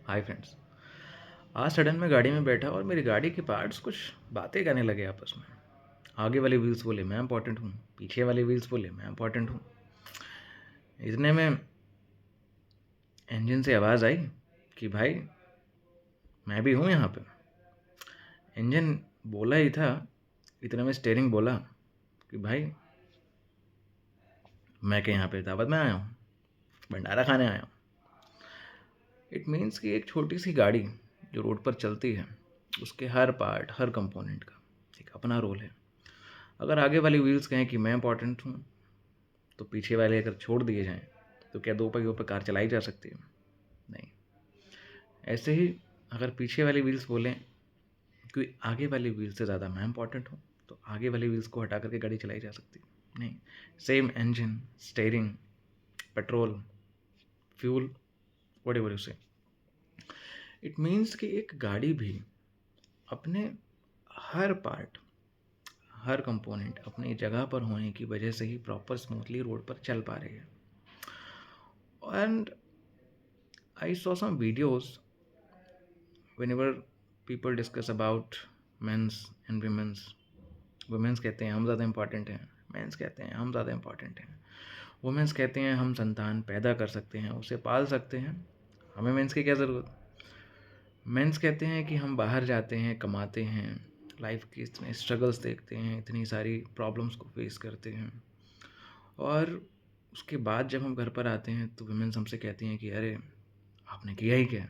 Hi friends. आज sudden में गाड़ी में बैठा और मेरी गाड़ी के पार्ट्स कुछ बातें करने लगे आपस में। आगे वाले व्हील्स बोले मैं इंपॉर्टेंट हूँ, पीछे वाले व्हील्स बोले मैं इंपॉर्टेंट हूँ। इतने में इंजन से आवाज़ आई कि भाई मैं भी हूँ यहाँ पे। इंजन बोला ही था, इतने में स्टीयरिंग बोला कि भाई मैं के यहाँ पे दावत में आया हूँ, भंडारा खाने आया हूँ। इट मीन्स कि एक छोटी सी गाड़ी जो रोड पर चलती है, उसके हर पार्ट, हर कंपोनेंट का एक अपना रोल है। अगर आगे वाले व्हील्स कहें कि मैं इंपॉर्टेंट हूँ, तो पीछे वाले अगर छोड़ दिए जाएं तो क्या दो पहियों पर कार चलाई जा सकती है? नहीं। ऐसे ही अगर पीछे वाले व्हील्स बोलें कि आगे वाले व्हील्स से ज़्यादा मैं इंपॉर्टेंट हूँ, तो आगे वाले व्हील्स को हटा करके गाड़ी चलाई जा सकती है? नहीं। Same engine, steering, petrol, fuel, whatever you से। इट मीन्स कि एक गाड़ी भी अपने हर पार्ट, हर कंपोनेंट अपनी जगह पर होने की वजह से ही प्रॉपर स्मूथली रोड पर चल पा रही है। And I saw some videos whenever people discuss about men's and women's. Women's कहते हैं हम ज़्यादा इम्पॉर्टेंट हैं, मेंस कहते हैं हम ज़्यादा इम्पॉर्टेंट हैं। वुमेंस कहते हैं हम संतान पैदा कर सकते हैं, उसे पाल सकते हैं, हमें मेंस की क्या ज़रूरत। मेंस कहते हैं कि हम बाहर जाते हैं, कमाते हैं, लाइफ के इतने स्ट्रगल्स देखते हैं, इतनी सारी प्रॉब्लम्स को फेस करते हैं, और उसके बाद जब हम घर पर आते हैं तो वुमेन्स हमसे कहती हैं कि अरे आपने किया ही क्या,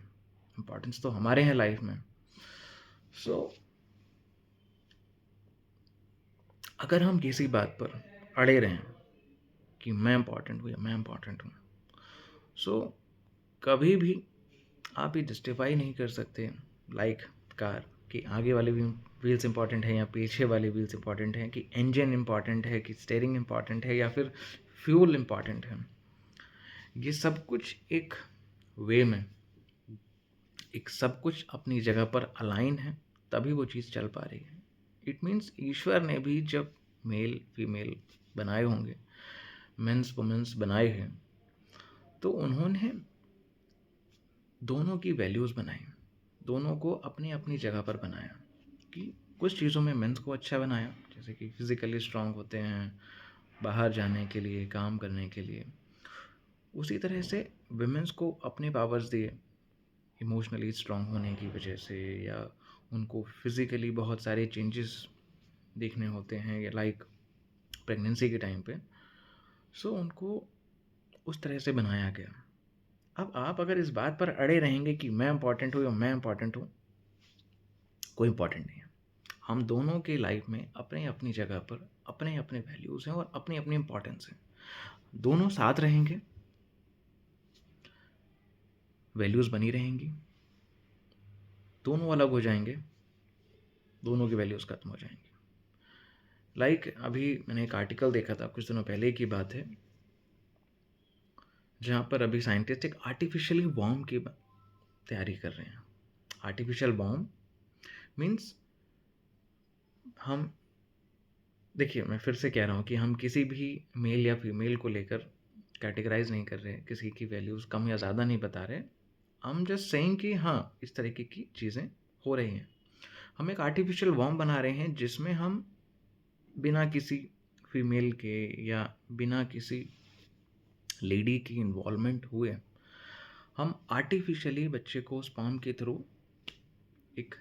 इम्पॉर्टेंस तो हमारे हैं लाइफ में। सो अगर हम किसी बात पर अड़े रहें कि मैं इम्पॉर्टेंट हूँ या मैं इम्पॉर्टेंट हूँ, सो कभी भी आप ये जस्टिफाई नहीं कर सकते लाइक कार कि आगे वाले व्हील्स इंपॉर्टेंट है या पीछे वाले व्हील्स इंपॉर्टेंट हैं, कि इंजन इंपॉर्टेंट है, कि स्टीयरिंग इंपॉर्टेंट है या फिर फ्यूल इंपॉर्टेंट है। ये सब कुछ एक वे में, एक सब कुछ अपनी जगह पर अलाइन है, तभी वो चीज़ चल पा रही है। इट मीन्स ईश्वर ने भी जब मेल फीमेल बनाए होंगे, मेंस वुमेन्स बनाए हैं, तो उन्होंने दोनों की वैल्यूज़ बनाई, दोनों को अपनी अपनी जगह पर बनाया। कि कुछ चीज़ों में मेंस को अच्छा बनाया, जैसे कि फिज़िकली स्ट्रांग होते हैं बाहर जाने के लिए, काम करने के लिए। उसी तरह से वुमेन्स को अपने पावर्स दिए, इमोशनली स्ट्रांग होने की वजह से, या उनको फिज़िकली बहुत सारे चेंजेस देखने होते हैं, या लाइक प्रेगनेंसी के टाइम पे। सो उनको उस तरह से बनाया गया। अब आप अगर इस बात पर अड़े रहेंगे कि मैं इंपॉर्टेंट हूँ या मैं इंपॉर्टेंट हूँ, कोई इंपॉर्टेंट नहीं है। हम दोनों के लाइफ में अपने अपनी जगह पर अपने अपने वैल्यूज़ हैं और अपनी अपनी इंपॉर्टेंस है। दोनों साथ रहेंगे, वैल्यूज़ बनी रहेंगी। दोनों अलग हो जाएंगे, दोनों की वैल्यूज़ खत्म हो जाएंगी। लाइक अभी मैंने एक आर्टिकल देखा था, कुछ दिनों पहले की बात है, जहाँ पर अभी साइंटिस्ट एक आर्टिफिशियली बॉम्ब की तैयारी कर रहे हैं। आर्टिफिशियल बॉम्ब मीन्स, हम देखिए मैं फिर से कह रहा हूँ कि हम किसी भी मेल या फीमेल को लेकर कैटेगराइज नहीं कर रहे, किसी की वैल्यूज़ कम या ज़्यादा नहीं बता रहे। हम जस्ट सेइंग कि हाँ इस तरीके की चीज़ें हो रही हैं। हम एक आर्टिफिशियल वॉर्म बना रहे हैं जिसमें हम बिना किसी फीमेल के या बिना किसी लेडी की इन्वॉल्वमेंट हुए, हम आर्टिफिशियली बच्चे को स्पर्म के थ्रू, एक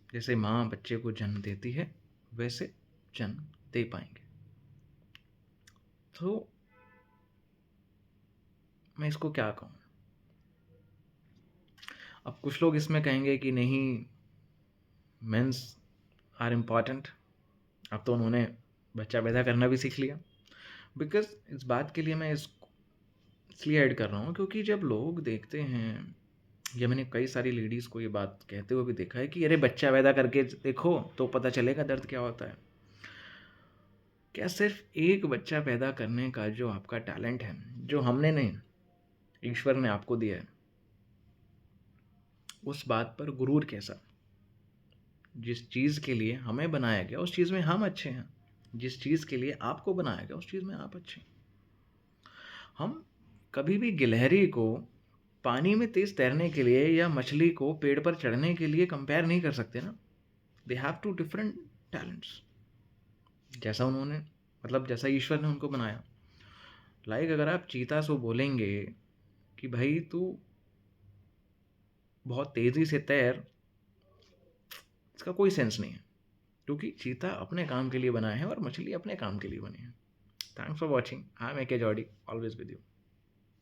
जैसे माँ बच्चे को जन्म देती है वैसे जन्म दे पाएंगे। तो मैं इसको क्या कहूँ। अब कुछ लोग इसमें कहेंगे कि नहीं, मेंस आर इम्पॉर्टेंट। अब तो उन्होंने बच्चा पैदा करना भी सीख लिया। बिकॉज इस बात के लिए मैं इसलिए ऐड कर रहा हूँ क्योंकि जब लोग देखते हैं, या मैंने कई सारी लेडीज़ को ये बात कहते हुए भी देखा है कि अरे बच्चा पैदा करके देखो तो पता चलेगा दर्द क्या होता है। क्या सिर्फ एक बच्चा पैदा करने का जो आपका टैलेंट है, जो हमने नहीं, ईश्वर ने आपको दिया है, उस बात पर गुरूर कैसा? जिस चीज़ के लिए हमें बनाया गया उस चीज़ में हम अच्छे हैं, जिस चीज़ के लिए आपको बनाया गया उस चीज़ में आप अच्छे हैं। हम कभी भी गिलहरी को पानी में तेज़ तैरने के लिए या मछली को पेड़ पर चढ़ने के लिए कंपेयर नहीं कर सकते ना। They have to different talents. जैसा उन्होंने मतलब जैसा ईश्वर ने उनको बनाया। लाइक अगर आप चीता से बोलेंगे कि भाई तू बहुत तेज़ी से तैर, इसका कोई सेंस नहीं है, क्योंकि चीता अपने काम के लिए बना है और मछली अपने काम के लिए बनी है। Thanks for watching. I am A K Jodi, always with you.